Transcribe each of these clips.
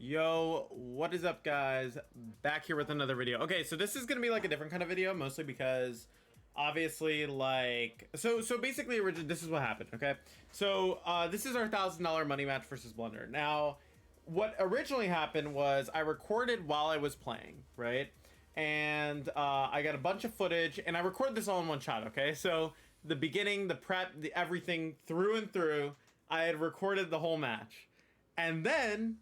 Yo, what is up, guys? Back here with another video. Okay, so this is gonna be like a different kind of video, mostly because obviously, like, so basically originally this is what happened. Okay, so this is our $1,000 money match versus Blunder. Now what originally happened was I recorded while I was playing, right? And I got a bunch of footage and I recorded this all in one shot. Okay, so the beginning, the prep, the everything through and through, I had recorded the whole match. And then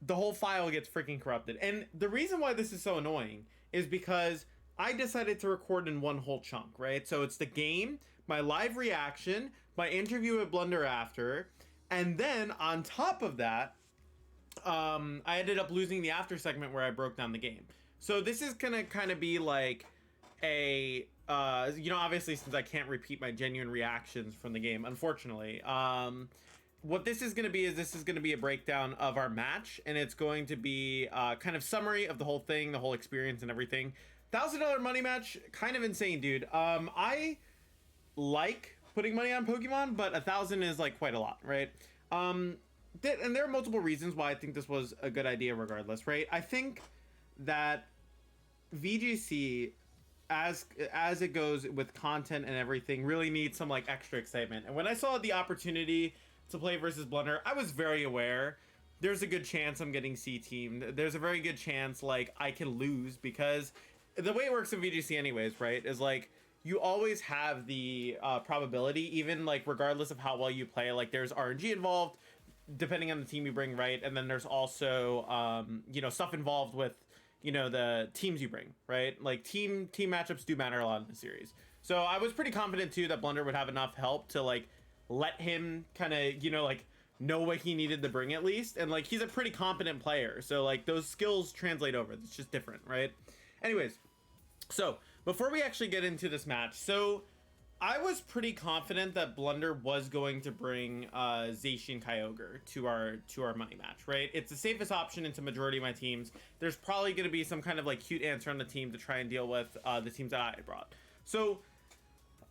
the whole file gets freaking corrupted. And the reason why this is so annoying is because I decided to record in one whole chunk, right? So it's the game, my live reaction, my interview with Blunder after, and then on top of that, I ended up losing the after segment where I broke down the game. So this is gonna kind of be like a, obviously since I can't repeat my genuine reactions from the game, unfortunately, what this is going to be is this is going to be a breakdown of our match, and it's going to be kind of summary of the whole thing, the whole experience and everything. $1,000 money match, kind of insane, dude. I like putting money on Pokemon, but 1,000 is like quite a lot, right? And there are multiple reasons why I think this was a good idea regardless, right? I think that VGC, as it goes with content and everything, really needs some like extra excitement. And when I saw the opportunity to play versus Blunder, I was very aware there's a good chance I'm getting C-teamed. There's a very good chance like I can lose, because the way it works in VGC anyways, right, is like you always have the probability, even like regardless of how well you play, like there's RNG involved depending on the team you bring, right? And then there's also stuff involved with the teams you bring, right? Like team matchups do matter a lot in the series. So I was pretty confident too that Blunder would have enough help to like let him kind of know what he needed to bring at least. And like he's a pretty competent player, so like those skills translate over. It's just different, right? Anyways, so before we actually get into this match, so I was pretty confident that Blunder was going to bring Zacian Kyogre to our money match, right? It's the safest option into majority of my teams. There's probably going to be some kind of like cute answer on the team to try and deal with the teams that I brought. So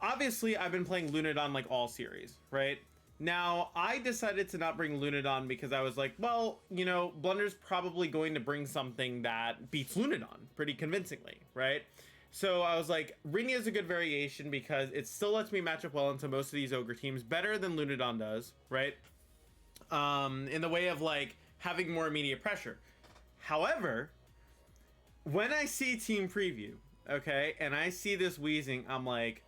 obviously I've been playing Lunadon like all series, right? Now I decided to not bring Lunadon because I was like, well, Blunder's probably going to bring something that beats Lunadon pretty convincingly, right? So I was like, Rinnia is a good variation because it still lets me match up well into most of these Ogre teams, better than Lunadon does, right? In the way of like having more immediate pressure. However, when I see team preview, okay, and I see this Weezing, I'm like,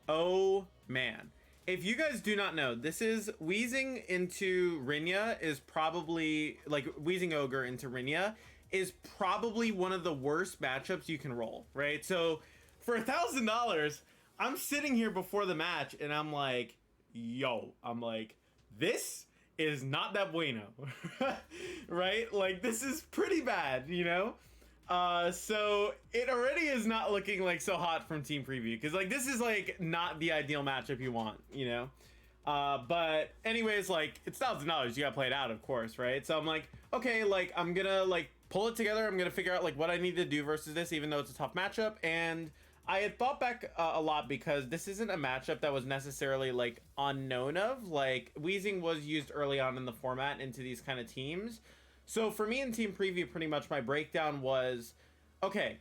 oh man. If you guys do not know, this is Weezing into Rinnia is probably like Weezing Ogre into Rinnia is probably one of the worst matchups you can roll, right? So for $1,000, I'm sitting here before the match and I'm like, this is not that bueno, right? Like this is pretty bad, so it already is not looking like so hot from team preview, because like this is like not the ideal matchup you want, but anyways, like it's $1,000, you gotta play it out, of course, right? So I'm like, okay, like I'm gonna like pull it together, I'm gonna figure out like what I need to do versus this, even though it's a tough matchup. And I had thought back a lot, because this isn't a matchup that was necessarily like unknown of. Like Weezing was used early on in the format into these kind of teams. So for me in team preview, pretty much my breakdown was, okay,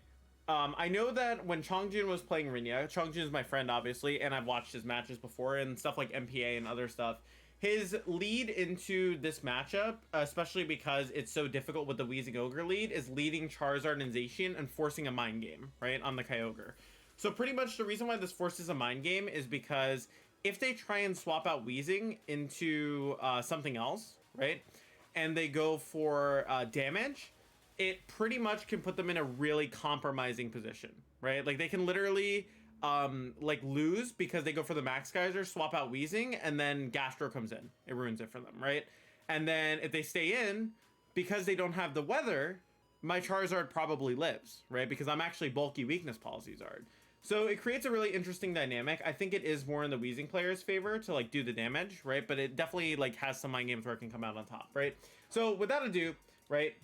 I know that when Chongjin was playing Rinnia, Chongjin is my friend, obviously, and I've watched his matches before and stuff like MPA and other stuff. His lead into this matchup, especially because it's so difficult with the Weezing Ogre lead, is leading Charizard and Zacian and forcing a mind game, right, on the Kyogre. So pretty much the reason why this forces a mind game is because if they try and swap out Weezing into something else, right, and they go for damage, it pretty much can put them in a really compromising position, right? Like they can literally like lose because they go for the Max Geyser, swap out Weezing, and then Gastro comes in. It ruins it for them, right? And then if they stay in, because they don't have the weather, my Charizard probably lives, right? Because I'm actually bulky weakness policy Zard. So it creates a really interesting dynamic. I think it is more in the Weezing player's favor to like do the damage, right? But it definitely like has some mind games where it can come out on top, right? So without ado, right,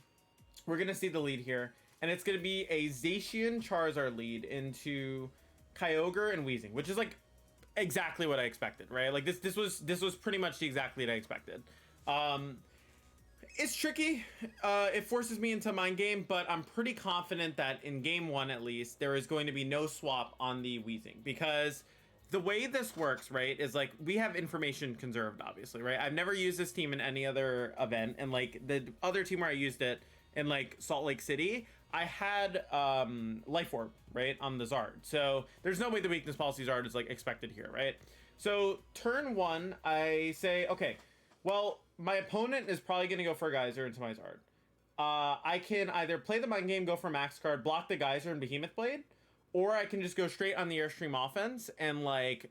we're gonna see the lead here, and it's gonna be a Zacian Charizard lead into Kyogre and Weezing, which is like exactly what I expected, right? Like this was pretty much exactly what I expected. It's tricky. It forces me into mind game, but I'm pretty confident that in game one, at least, there is going to be no swap on the Wheezing, because the way this works, right, is like we have information conserved, obviously, right? I've never used this team in any other event, and like the other team where I used it in like Salt Lake City, I had Life Orb, right, on the Zard. So there's no way the weakness policy Zard is like expected here, right? So turn one, I say, okay, well, my opponent is probably going to go for a Geyser into my Zard. I can either play the mind game, go for max card, block the Geyser and Behemoth Blade, or I can just go straight on the Airstream offense and like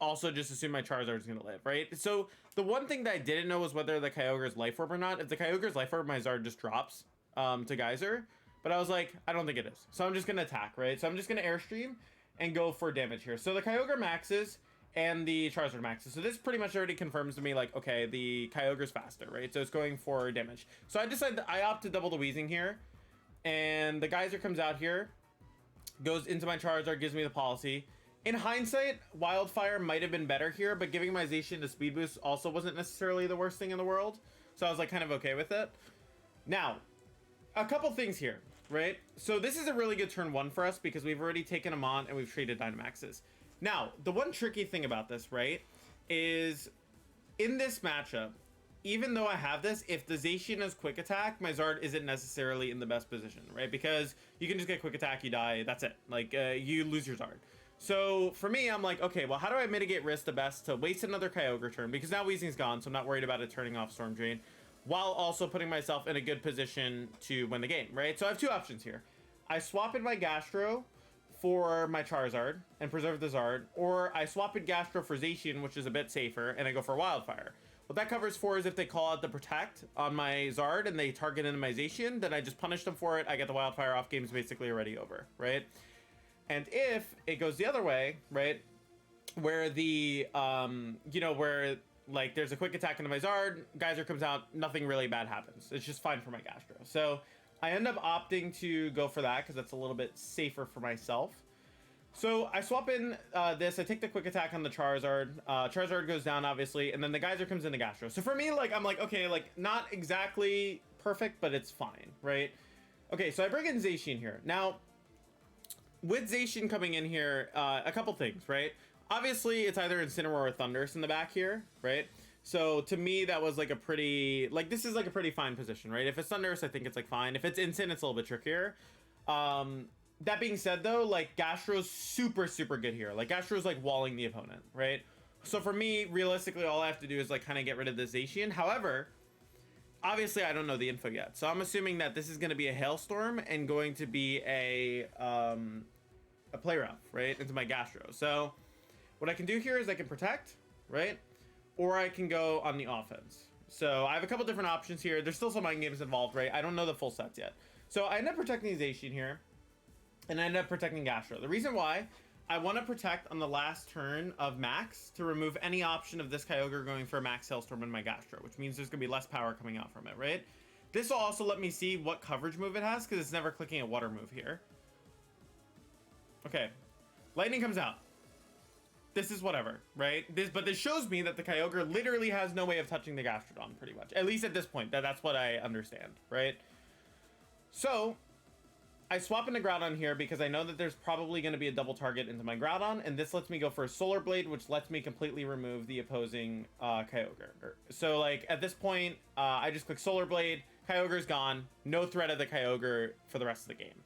also just assume my Charizard's gonna live, right? So the one thing that I didn't know was whether the Kyogre's Life Orb or not. If the Kyogre's Life Orb, my Zard just drops to Geyser. But I was like, I don't think it is. So I'm just gonna attack, right? So I'm just gonna Airstream and go for damage here. So the Kyogre maxes and the Charizard maxes. So this pretty much already confirms to me like, okay, the Kyogre's faster, right? So it's going for damage. So I decided I opt to double the Wheezing here. And the Geyser comes out here, goes into my Charizard, gives me the policy. In hindsight, Wildfire might have been better here, but giving my Zacian to speed boost also wasn't necessarily the worst thing in the world. So I was like kind of okay with it. Now, a couple things here, right? So this is a really good turn one for us because we've already taken them on and we've traded Dynamaxes. Now, the one tricky thing about this, right, is in this matchup, even though I have this, if the Zacian has quick attack, my Zard isn't necessarily in the best position, right? Because you can just get quick attack, you die, that's it. Like, you lose your Zard. So for me, I'm like, okay, well, how do I mitigate risk the best to waste another Kyogre turn? Because now Weezing's gone, so I'm not worried about it turning off Storm Drain, while also putting myself in a good position to win the game, right? So I have two options here. I swap in my Gastro for my Charizard and preserve the Zard, or I swap in Gastro for Zacian, which is a bit safer, and I go for Wildfire. What that covers for is if they call out the Protect on my Zard and they target into my Zacian, then I just punish them for it. I get the Wildfire off. Game's basically already over, right? And if it goes the other way, right, where the, you know, where like there's a quick attack into my Zard, Geyser comes out, nothing really bad happens. It's just fine for my Gastro. So I end up opting to go for that because that's a little bit safer for myself. So I swap in this, I take the quick attack on the Charizard. Charizard goes down, obviously, and then the Geyser comes into Gastro. So for me, like, I'm like, okay, like, not exactly perfect, but it's fine, right? Okay, so I bring in Zacian here. Now, with Zacian coming in here, a couple things, right? Obviously, it's either Incineroar or Thundurus in the back here, right? So to me, that was like a pretty, like, this is like a pretty fine position, right? If it's Thundurus, I think it's like fine. If it's Incin, it's a little bit trickier. That being said, though, like, Gastro's super, super good here. Like, Gastro's, like, walling the opponent, right? So for me, realistically, all I have to do is, like, kind of get rid of the Zacian. However, obviously, I don't know the info yet. So I'm assuming that this is going to be a Hailstorm and going to be a play rough, right, into my Gastro. So what I can do here is I can Protect, right? Or I can go on the offense. So I have a couple different options here. There's still some mind games involved, right? I don't know the full sets yet. So I end up protecting Zacian here. And I end up protecting Gastro. The reason why, I want to protect on the last turn of Max to remove any option of this Kyogre going for a Max Hailstorm in my Gastro, which means there's going to be less power coming out from it, right? This will also let me see what coverage move it has, because it's never clicking a water move here. Okay. Lightning comes out. This is whatever, right? But this shows me that the Kyogre literally has no way of touching the Gastrodon, pretty much. At least at this point. That's what I understand, right? So I swap into Groudon here because I know that there's probably going to be a double target into my Groudon, and this lets me go for a Solar Blade, which lets me completely remove the opposing Kyogre. So, like, at this point, I just click Solar Blade, Kyogre's gone, no threat of the Kyogre for the rest of the game.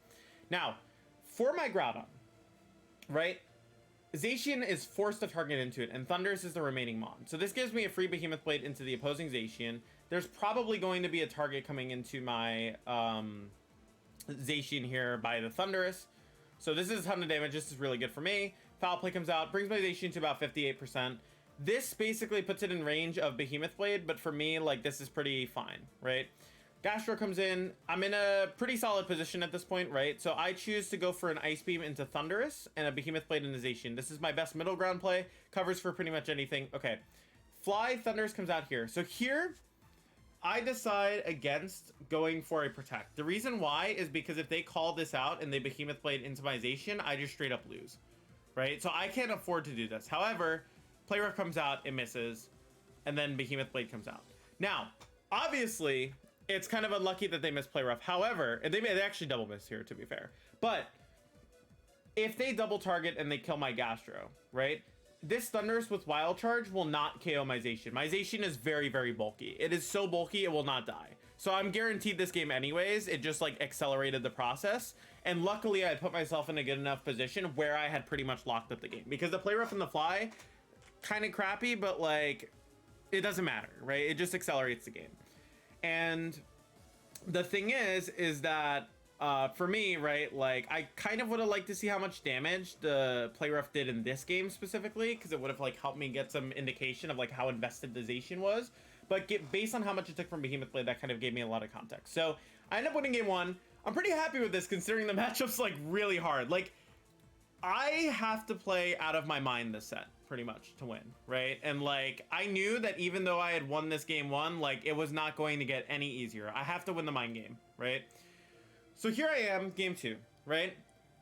Now, for my Groudon, right, Zacian is forced to target into it, and Thundurus is the remaining Mon. So this gives me a free Behemoth Blade into the opposing Zacian. There's probably going to be a target coming into my Zacian here by the Thundurus. So this is a ton of damage. This is really good for me. Foul Play comes out, brings my Zacian to about 58%. This basically puts it in range of Behemoth Blade, but for me, like, this is pretty fine, right? Gastro comes in. I'm in a pretty solid position at this point, right? So I choose to go for an Ice Beam into Thundurus and a Behemoth Blade into Zacian. This is my best middle ground play. Covers for pretty much anything. Okay. Fly Thundurus comes out here. So here, I decide against going for a Protect. The reason why is because if they call this out and they Behemoth Blade into my Zacian, I just straight up lose, right? So I can't afford to do this. However, Play Rough comes out, it misses, and then Behemoth Blade comes out. Now, obviously, it's kind of unlucky that they misplay rough. However, and they actually double miss here, to be fair. But if they double target and they kill my Gastro, right? This Thunderous with Wild Charge will not KO my Zacian. My Zacian is very, very bulky. It is so bulky, it will not die. So I'm guaranteed this game anyways. It just like accelerated the process. And luckily I put myself in a good enough position where I had pretty much locked up the game. Because the play rough and the fly, kind of crappy, but like, it doesn't matter, right? It just accelerates the game. And the thing is that for me, right, like I kind of would have liked to see how much damage the play rough did in this game specifically, because it would have like helped me get some indication of like how invested the Zacian was. But based on how much it took from Behemoth Blade, that kind of gave me a lot of context. So I ended up winning game one. I'm pretty happy with this considering the matchup's like really hard. Like I have to play out of my mind this set pretty much to win, right? And like I knew that even though I had won this game one, like it was not going to get any easier. I have to win the mind game, right? So here I am, game two, right?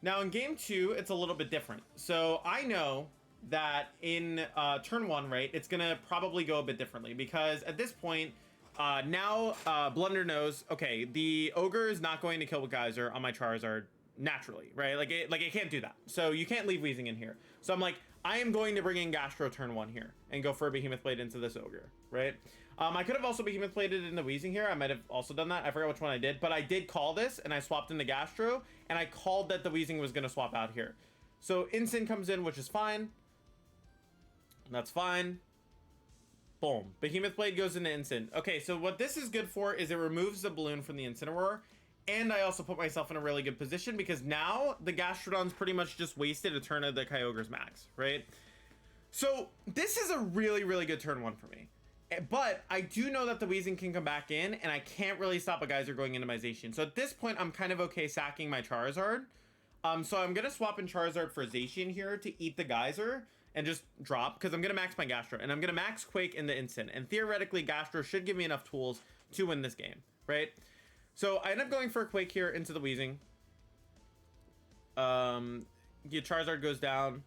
Now in game two, it's a little bit different. So I know that in turn one, right, it's gonna probably go a bit differently because at this point, now Blunder knows, okay, the Ogre is not going to kill with Geyser on my Charizard naturally, right? Like it can't do that. So you can't leave Weezing in here. So I'm like, I am going to bring in Gastro turn one here and go for a Behemoth Blade into this Ogre, right? I could have also Behemoth Bladed in the Weezing here. I might have also done that. I forgot which one I did, but I did call this and I swapped into Gastro and I called that the Weezing was going to swap out here. So Instant comes in, which is fine. That's fine. Boom. Behemoth Blade goes into Instant. Okay, so what this is good for is it removes the balloon from the Incineroar. And I also put myself in a really good position because now the Gastrodon's pretty much just wasted a turn of the Kyogre's max, right? So this is a really, really good turn one for me. But I do know that the Weezing can come back in and I can't really stop a Geyser going into my Zacian. So at this point, I'm kind of okay sacking my Charizard. So I'm going to swap in Charizard for Zacian here to eat the Geyser and just drop because I'm going to max my Gastro and I'm going to max Quake in the Instant. And theoretically, Gastro should give me enough tools to win this game, right? So I end up going for a Quake here into the Weezing. Your Charizard goes down.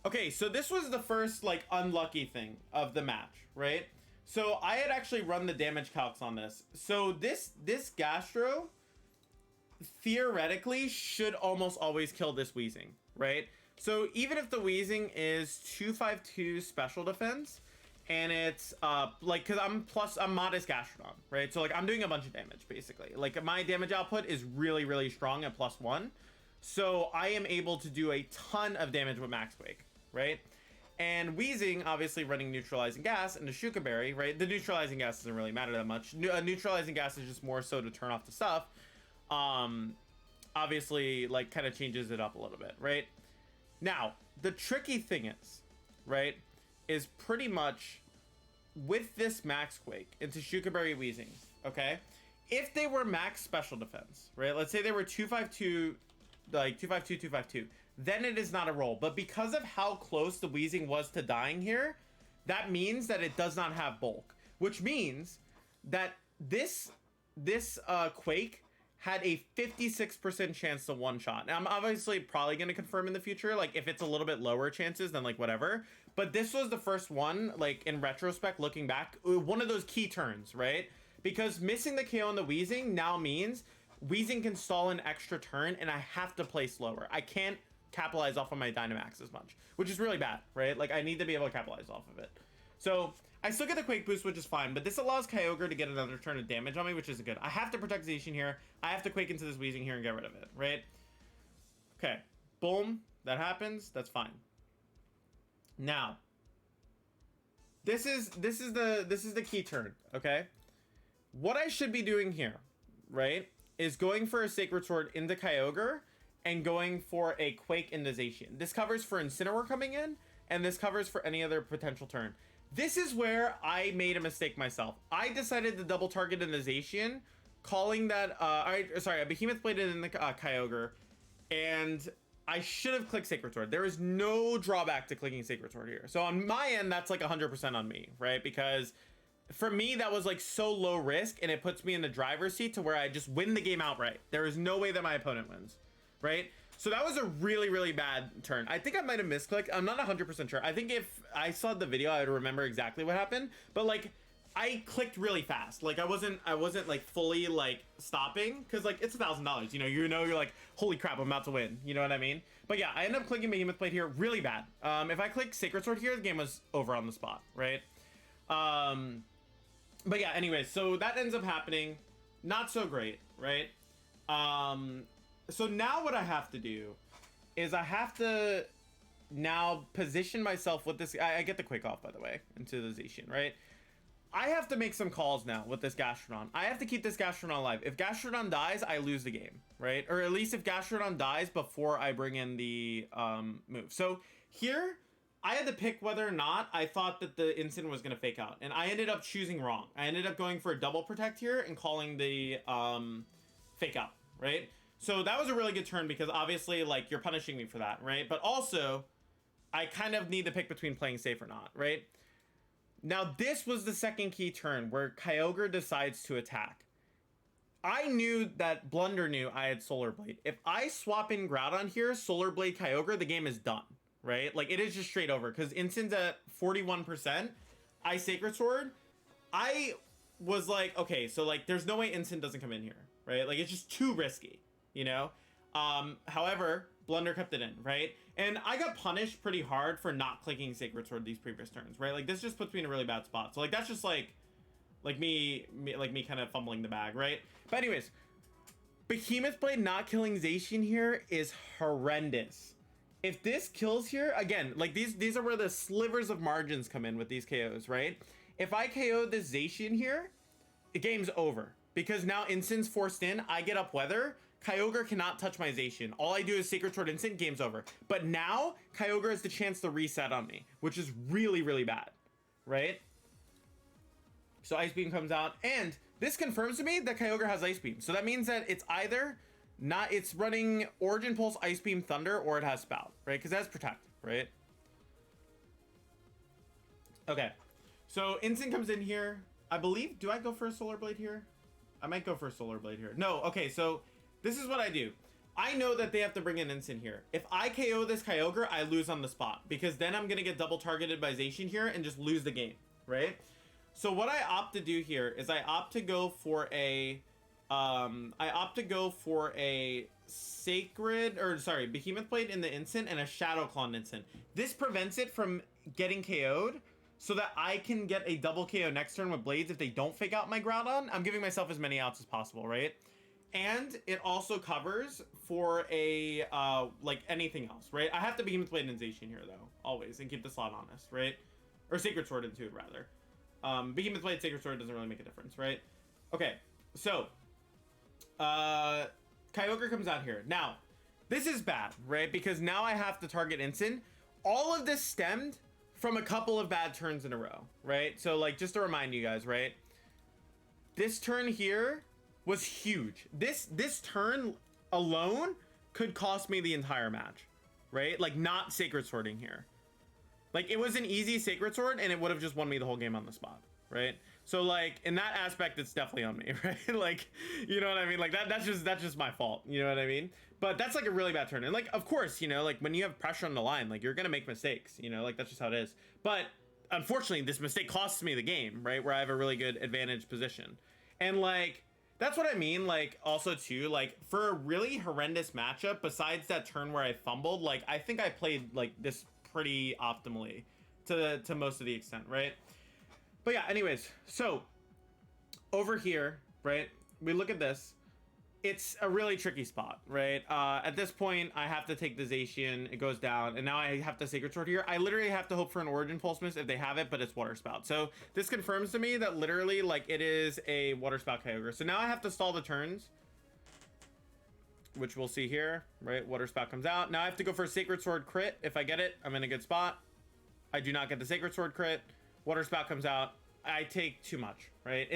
Okay, so this was the first like unlucky thing of the match, right? So I had actually run the damage calcs on this. So this Gastro theoretically should almost always kill this Weezing, right? So even if the Weezing is 252 special defense, and it's like because I'm modest Gastrodon, right? So like I'm doing a bunch of damage basically. Like my damage output is really, really strong at +1. So I am able to do a ton of damage with Max Quake, right? And Weezing obviously running neutralizing gas and the Shuka Berry, right? The neutralizing gas doesn't really matter that much. Neutralizing gas is just more so to turn off the stuff. Obviously like kind of changes it up a little bit, right? Now, the tricky thing is, right, is pretty much with this Max Quake into Shuka Berry Weezing, okay? If they were max special defense, right? Let's say they were 252, like 252, 252, then it is not a roll. But because of how close the Weezing was to dying here, that means that it does not have bulk, which means that this Quake had a 56% chance to one-shot. Now, I'm obviously probably going to confirm in the future, like, if it's a little bit lower chances, then, like, whatever. But this was the first one, like, in retrospect, looking back, one of those key turns, right? Because missing the KO on the Weezing now means Weezing can stall an extra turn, and I have to play slower. I can't capitalize off of my Dynamax as much, which is really bad, right? Like, I need to be able to capitalize off of it. So I still get the Quake boost, which is fine, but this allows Kyogre to get another turn of damage on me, which is good. I have to protect Zacian here. I have to Quake into this Weezing here and get rid of it, right? Okay, boom, that happens. That's fine. Now, this is the key turn, okay? What I should be doing here, right, is going for a Sacred Sword into Kyogre and going for a Quake into Zacian. This covers for Incineroar coming in, and this covers for any other potential turn. This is where I made a mistake myself. I decided to double target in the Zacian, calling that, I Behemoth Bladed in the Kyogre, and I should have clicked Sacred Sword. There is no drawback to clicking Sacred Sword here. So on my end, that's like 100% on me, right? Because for me, that was like so low risk, and it puts me in the driver's seat to where I just win the game outright. There is no way that my opponent wins, right? So that was a really, really bad turn. I think I might have misclicked. I'm not 100% sure. I think if I saw the video, I would remember exactly what happened. But like, I clicked really fast. Like I wasn't like fully like stopping because like it's $1,000. You're like, holy crap, I'm about to win. You know what I mean? But yeah, I ended up clicking Behemoth Blade here really bad. If I click Sacred Sword here, the game was over on the spot, right? But yeah, anyways, so that ends up happening. Not so great, right? So now what I have to do is I have to now position myself with this. I get the quick off, by the way, into the Zacian, right? I have to make some calls now with this Gastrodon. I have to keep this Gastrodon alive. If Gastrodon dies, I lose the game, right? Or at least if Gastrodon dies before I bring in the move. So here, I had to pick whether or not I thought that the instant was going to fake out. And I ended up choosing wrong. I ended up going for a double protect here and calling the fake out, right? So that was a really good turn because obviously, like, you're punishing me for that, right? But also, I kind of need to pick between playing safe or not, right? Now, this was the second key turn where Kyogre decides to attack. I knew that Blunder knew I had Solar Blade. If I swap in Groudon here, Solar Blade Kyogre, the game is done, right? Like, it is just straight over because Instin's at 41%. I Sacred Sword. I was like, okay, so, like, there's no way Instant doesn't come in here, right? Like, it's just too risky, you know? However, Blunder kept it in, right? And I got punished pretty hard for not clicking Sacred Sword these previous turns, right? Like, this just puts me in a really bad spot. So, like, that's just, like me kind of fumbling the bag, right? But anyways, Behemoth Blade not killing Zacian here is horrendous. If this kills here, again, like, these are where the slivers of margins come in with these KOs, right? If I KO this Zacian here, the game's over. Because now Instant's forced in, I get up Weather, Kyogre cannot touch my Zacian. All I do is Sacred Sword Instant, game's over. But now, Kyogre has the chance to reset on me, which is really, really bad, right? So Ice Beam comes out, and this confirms to me that Kyogre has Ice Beam. So that means that it's either it's running Origin Pulse, Ice Beam, Thunder, or it has Spout, right? Because that's Protect, right? Okay, so Instant comes in here. I believe, do I go for a Solar Blade here? I might go for a Solar Blade here. No, okay, so this is what I do. I know that they have to bring in Instant here. If I KO this Kyogre, I lose on the spot. Because then I'm going to get double targeted by Zacian here and just lose the game, right? So what I opt to do here is I opt to go for a... Behemoth Blade in the Instant and a Shadow Claw in Instant. This prevents it from getting KO'd so that I can get a double KO next turn with Blades if they don't fake out my Groudon. I'm giving myself as many outs as possible, right? And it also covers for a, like, anything else, right? I have to Behemoth Blade and Zacian here, though, always, and keep the slot honest, right? Or Sacred Sword into it, rather. Behemoth Blade, Sacred Sword doesn't really make a difference, right? Okay, so, Kyogre comes out here. Now, this is bad, right? Because now I have to target Instant. All of this stemmed from a couple of bad turns in a row, right? So, like, just to remind you guys, right? This turn here was huge. This turn alone could cost me the entire match, right? Like, not Sacred Swording here. Like, it was an easy Sacred Sword and it would have just won me the whole game on the spot, right? So, like, in that aspect, it's definitely on me, right? Like, you know what I mean? Like, that's just my fault, you know what I mean? But that's, like, a really bad turn. And, like, of course, you know, like, when you have pressure on the line, like, you're gonna make mistakes, you know? Like, that's just how it is. But, unfortunately, this mistake costs me the game, right? Where I have a really good advantage position. And, like, that's what I mean, like, also, too, like, for a really horrendous matchup, besides that turn where I fumbled, like, I think I played, like, this pretty optimally to most of the extent, right? But yeah, anyways, so, over here, right, we look at this. It's a really tricky spot, right? At this point, I have to take the Zacian, it goes down, and now I have to Sacred Sword here. I literally have to hope for an Origin Pulse Miss if they have it, but it's Water Spout. So this confirms to me that literally, like, it is a Water Spout Kyogre. So now I have to stall the turns, which we'll see here, right? Water Spout comes out. Now I have to go for a Sacred Sword crit. If I get it, I'm in a good spot. I do not get the Sacred Sword crit. Water Spout comes out. I take too much, right?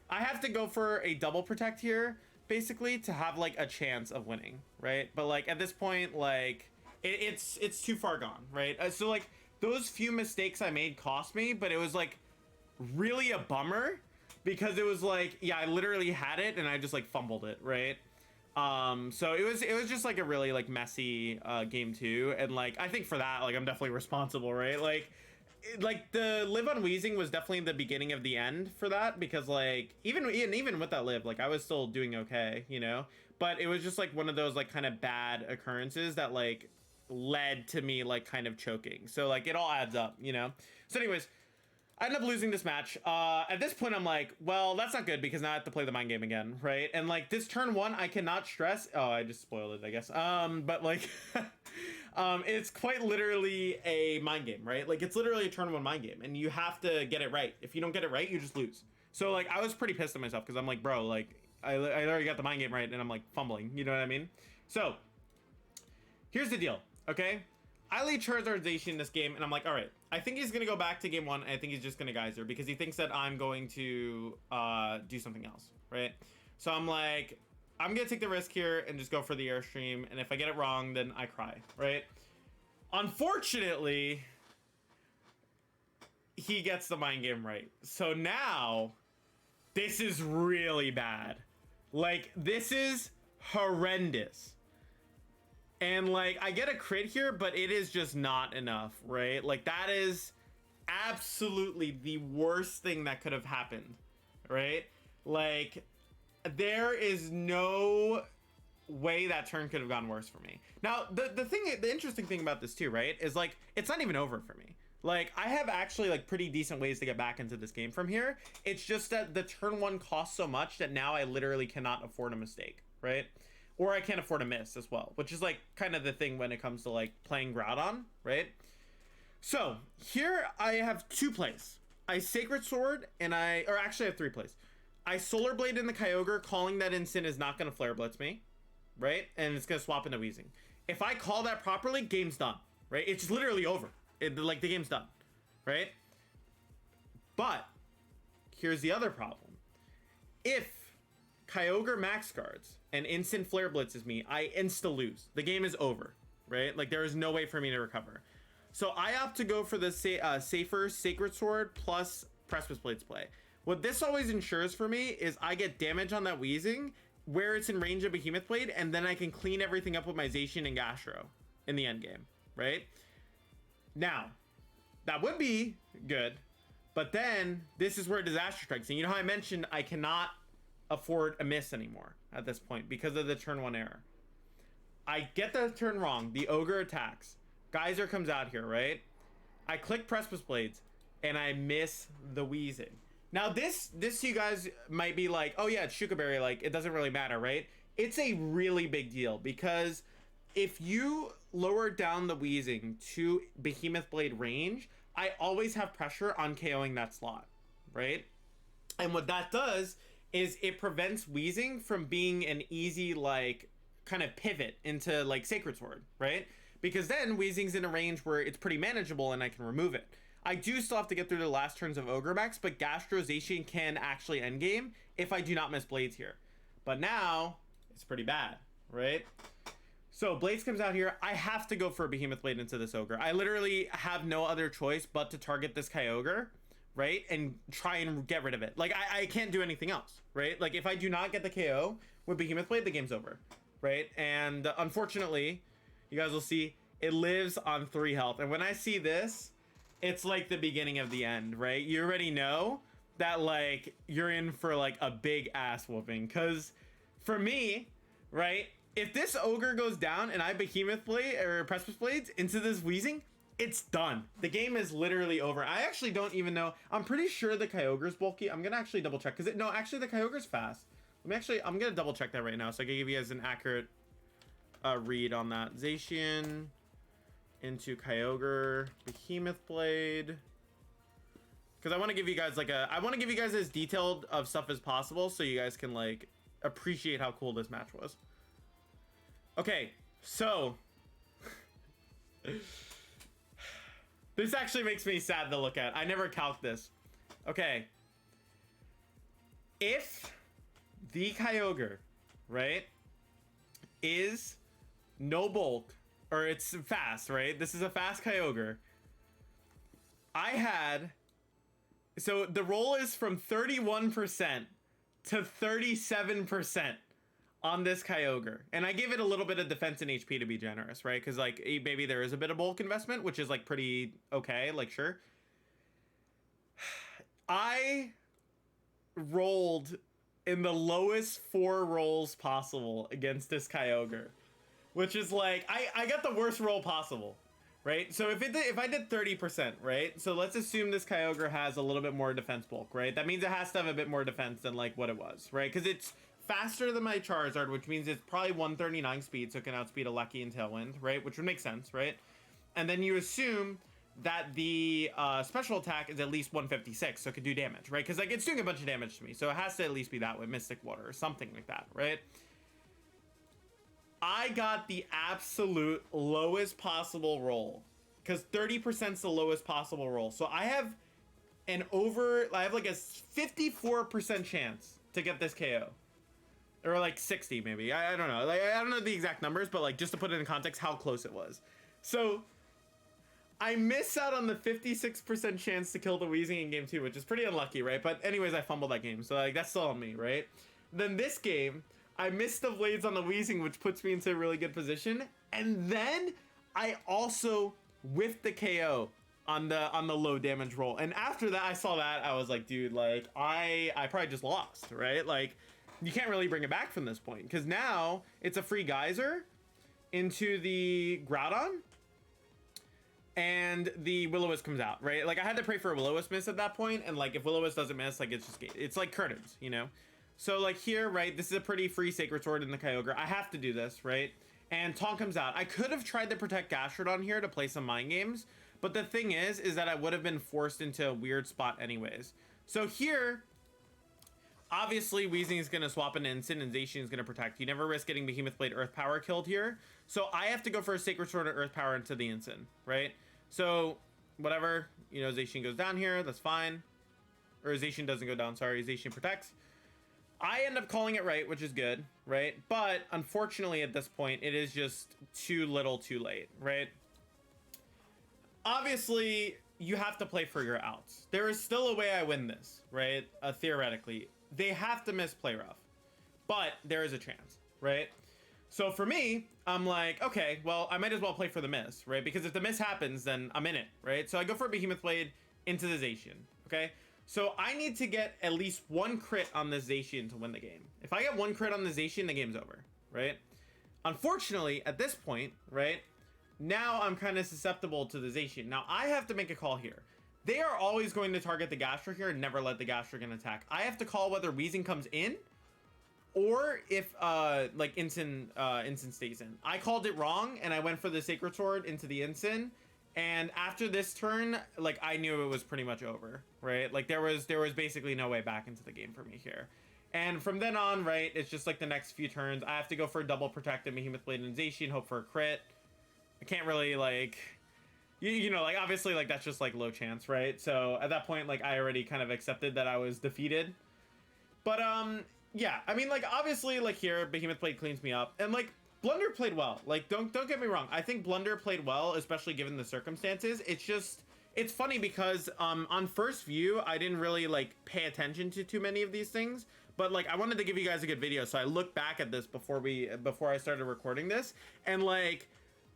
I have to go for a double protect here, basically, to have, like, a chance of winning, right? But, like, at this point, like, it's too far gone, right? So, like, those few mistakes I made cost me, but it was, like, really a bummer because it was like, yeah, I literally had it and I just, like, fumbled it, right? So it was just, like, a really, like, messy game 2, and, like, I think for that, like, I'm definitely responsible, right? Like, like the live on wheezing was definitely the beginning of the end for that, because like even with that live, like I was still doing okay, you know, but it was just like one of those like kind of bad occurrences that like led to me like kind of choking. So like it all adds up, you know. So anyways, I end up losing this match. At this point, I'm like, well, that's not good, because now I have to play the mind game again, right? And like this turn one, I cannot stress. Oh, I just spoiled it, I guess. But like, it's quite literally a mind game, right? Like it's literally a turn one mind game, and you have to get it right. If you don't get it right, you just lose. So like, I was pretty pissed at myself, because I'm like, bro, like I already got the mind game right, and I'm like fumbling. You know what I mean? So here's the deal, okay? I lead Charizard Zacian in this game, and I'm like, all right, I think he's going to go back to game one, and I think he's just going to Geyser, because he thinks that I'm going to do something else, right? So I'm like, I'm going to take the risk here and just go for the Airstream, and if I get it wrong, then I cry, right? Unfortunately, he gets the mind game right. So now, this is really bad. Like, this is horrendous. And like, I get a crit here, but it is just not enough, right? Like that is absolutely the worst thing that could have happened, right? Like there is no way that turn could have gone worse for me. Now, the interesting thing about this too, right, is like, it's not even over for me. Like I have actually like pretty decent ways to get back into this game from here. It's just that the turn one costs so much that now I literally cannot afford a mistake, right? Or I can't afford a miss as well, which is like kind of the thing when it comes to like playing Groudon, right? So here I have two plays. I Sacred Sword and actually I have three plays. I Solar Blade in the Kyogre, calling that Instant is not going to Flare Blitz me, right? And it's going to swap into Weezing. If I call that properly, game's done, right? It's literally over. Like the game's done, right? But here's the other problem. If Kyogre max guards and instant flare blitzes me, I insta lose. The game is over, right? Like there is no way for me to recover. So I opt to go for the safer Sacred Sword plus Precipice Blades play. What this always ensures for me is I get damage on that Weezing where it's in range of Behemoth Blade, and then I can clean everything up with my Zacian and Gastro in the end game, right? Now, that would be good, but then this is where disaster strikes. And you know how I mentioned I cannot afford a miss anymore at this point because of the turn one error. I get the turn wrong. The Ogre attacks. Geyser comes out here, right? I click Precipice Blades and I miss the Weezing. Now this you guys might be like, oh yeah, it's Shuka Berry, like it doesn't really matter, right? It's a really big deal, because if you lower down the Weezing to Behemoth Blade range, I always have pressure on KOing that slot, right? And what that does is it prevents Weezing from being an easy like kind of pivot into like Sacred Sword, right? Because then Weezing's in a range where it's pretty manageable and I can remove it. I do still have to get through the last turns of Ogre Max, but Gastro Zacian can actually endgame if I do not miss Blades here. But now, it's pretty bad, right? So Blades comes out here. I have to go for a Behemoth Blade into this Ogre. I literally have no other choice but to target this Kyogre, right? And try and get rid of it. Like, I can't do anything else, right? Like, if I do not get the KO with Behemoth Blade, the game's over, right? And unfortunately, you guys will see, it lives on 3 health. And when I see this, it's like the beginning of the end, right? You already know that, like, you're in for, like, a big ass whooping. Because for me, right, if this Ogre goes down and I Behemoth Blade or Precipice Blades into this Weezing, it's done. The game is literally over. I actually don't even know. I'm pretty sure the Kyogre's bulky. I'm going to actually double check. Because, no, actually, the Kyogre's fast. I'm going to double check that right now so I can give you guys an accurate read on that. Zacian into Kyogre, Behemoth Blade. Because I want to give you guys like I want to give you guys as detailed of stuff as possible so you guys can like appreciate how cool this match was. Okay, so this actually makes me sad to look at. I never calced this. Okay, if the Kyogre, right, is no bulk, or it's fast, right? This is a fast Kyogre. I had, so the roll is from 31% to 37% on this Kyogre. And I give it a little bit of defense and HP to be generous, right? Because like maybe there is a bit of bulk investment, which is like pretty okay, like sure. I rolled in the lowest 4 rolls possible against this Kyogre, which is like I got the worst roll possible, right? So if I did 30%, right? So let's assume this Kyogre has a little bit more defense bulk, right? That means it has to have a bit more defense than like what it was, right? Because it's faster than my Charizard, which means it's probably 139 speed, so it can outspeed a Lucky and Tailwind, right? Which would make sense, right? And then you assume that the special attack is at least 156, so it could do damage, right? Because like it's doing a bunch of damage to me, so it has to at least be that way, Mystic Water or something like that, right? I got the absolute lowest possible roll, because 30% is the lowest possible roll. So I have like a 54% chance to get this KO. Or like 60 maybe, I don't know, like I don't know the exact numbers, but like just to put it in context how close it was. So I miss out on the 56% chance to kill the Weezing in game 2, which is pretty unlucky, right? But anyways, I fumbled that game, so like that's still on me, right? Then this game, I missed the blades on the Weezing, which puts me into a really good position. And then I also whiffed the KO on the low damage roll. And after that, I saw that, I was like, dude, like I probably just lost, right? Like you can't really bring it back from this point, because now it's a free geyser into the Groudon, and the Will-O-Wisp comes out, right? Like I had to pray for a Will-O-Wisp miss at that point, and like if Will-O-Wisp doesn't miss, like it's like curtains, you know? So like here, right, this is a pretty free Sacred Sword in the Kyogre. I have to do this, right? And Taunt comes out. I could have tried to protect Gastrodon here to play some mind games, but the thing is that I would have been forced into a weird spot anyways. So here, obviously Weezing is going to swap an instant and Zacian is going to protect. You never risk getting Behemoth Blade Earth Power killed here. So I have to go for a Sacred Sword or Earth Power into the instant, right? So whatever, you know, Zacian goes down here, that's fine. Or Zacian doesn't go down, sorry, Zacian protects. I end up calling it right, which is good, right? But unfortunately at this point, it is just too little too late, right? Obviously, you have to play for your outs. There is still a way I win this, right? Theoretically. They have to miss play rough, but there is a chance, right? So for me, I'm like, okay, well, I might as well play for the miss, right? Because if the miss happens, then I'm in it, right? So I go for Behemoth Blade into the Zacian, okay? So I need to get at least 1 crit on this Zacian to win the game. If I get 1 crit on the Zacian, the game's over, right? Unfortunately, at this point, right, now I'm kind of susceptible to the Zacian. Now I have to make a call here. They are always going to target the Gastro here and never let the Gastrogan attack. I have to call whether Weezing comes in or if like Instant stays in. I called it wrong and I went for the Sacred Sword into the Instant. And after this turn, like I knew it was pretty much over, right? Like there was basically no way back into the game for me here. And from then on, right, it's just like the next few turns, I have to go for a double protect and Behemoth Blade and Zacian, hope for a crit. I can't really like, you know, like obviously like that's just like low chance, right? So at that point, like I already kind of accepted that I was defeated. But yeah, I mean like obviously like here, Behemoth Blade cleans me up and like Blunder played well. Like, don't get me wrong. I think Blunder played well, especially given the circumstances. It's just, it's funny because on first view, I didn't really like pay attention to too many of these things. But like, I wanted to give you guys a good video, so I looked back at this before I started recording this, and like,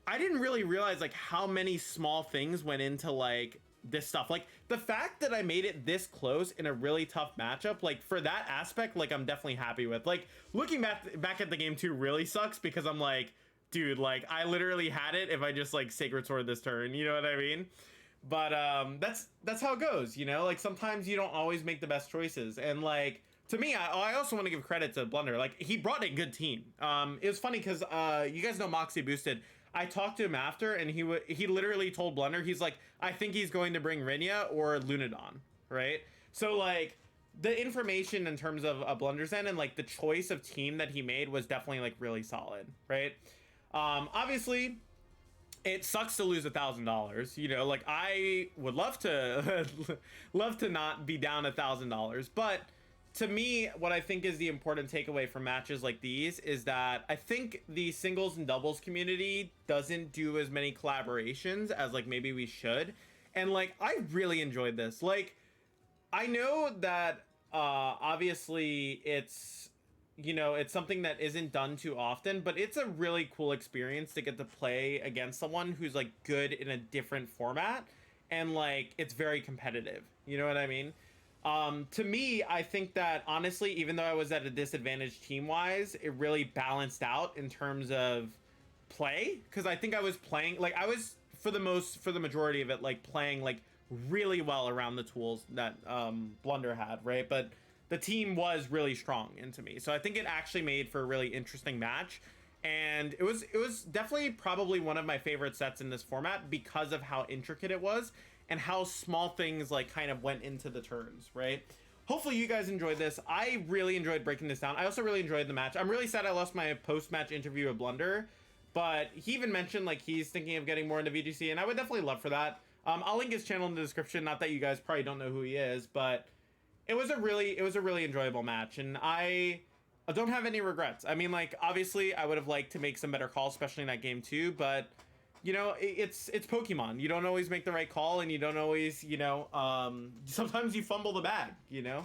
I didn't really realize like how many small things went into like this stuff. Like the fact that I made it this close in a really tough matchup, like for that aspect, like I'm definitely happy with. Like looking back at the game too really sucks because I'm like, dude, like I literally had it if I just like Sacred Sword this turn, you know what I mean? But that's how it goes, you know? Like sometimes you don't always make the best choices, and like to me, I also want to give credit to Blunder. Like he brought a good team. It was funny because you guys know Moxie Boosted. I talked to him after, and he literally told Blunder, he's like, I think he's going to bring Rinya or Lunadon, right? So like the information in terms of a Blunder's end and like the choice of team that he made was definitely like really solid, right? Obviously, it sucks to lose $1,000. You know, like I would love to love to not be down $1,000, but to me, what I think is the important takeaway from matches like these is that I think the singles and doubles community doesn't do as many collaborations as like maybe we should. And like, I really enjoyed this. Like, I know that obviously it's, you know, it's something that isn't done too often, but it's a really cool experience to get to play against someone who's like good in a different format. And like, it's very competitive. You know what I mean? To me, I think that honestly, even though I was at a disadvantage team wise, it really balanced out in terms of play, because I think I was playing like I was for the majority of it like playing like really well around the tools that Blunder had, right? But the team was really strong into me, so I think it actually made for a really interesting match. And it was definitely probably one of my favorite sets in this format because of how intricate it was and how small things like kind of went into the turns, right? Hopefully you guys enjoyed this. I really enjoyed breaking this down. I also really enjoyed the match. I'm really sad I lost my post-match interview with Blunder, but he even mentioned like he's thinking of getting more into VGC, and I would definitely love for that. I'll link his channel in the description. Not that you guys probably don't know who he is, but it was a really enjoyable match, and I don't have any regrets. I mean, like, obviously I would have liked to make some better calls, especially in that game too, but you know, it's Pokemon. You don't always make the right call, and you don't always, you know, sometimes you fumble the bag, you know.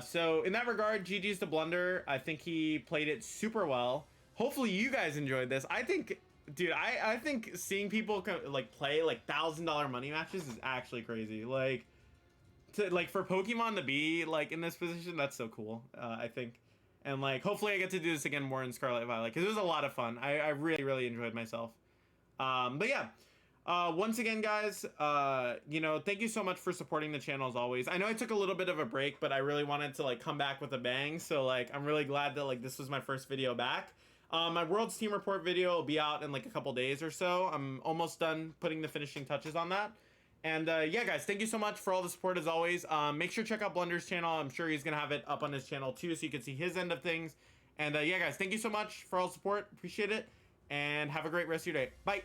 So in that regard, GG's to Blunder. I think he played it super well. Hopefully you guys enjoyed this. I think, dude, I think seeing people like play like $1,000 money matches is actually crazy. Like, like for Pokemon to be like in this position, that's so cool. I think, and like hopefully I get to do this again more in Scarlet Violet, because it was a lot of fun. I really enjoyed myself. But yeah, once again, guys, you know, thank you so much for supporting the channel as always. I know I took a little bit of a break, but I really wanted to like come back with a bang. So like, I'm really glad that like this was my first video back. My World's Team Report video will be out in like a couple days or so. I'm almost done putting the finishing touches on that. And yeah, guys, thank you so much for all the support as always. Make sure to check out Blunder's channel. I'm sure he's gonna have it up on his channel too, so you can see his end of things. And yeah, guys, thank you so much for all the support. Appreciate it. And have a great rest of your day. Bye.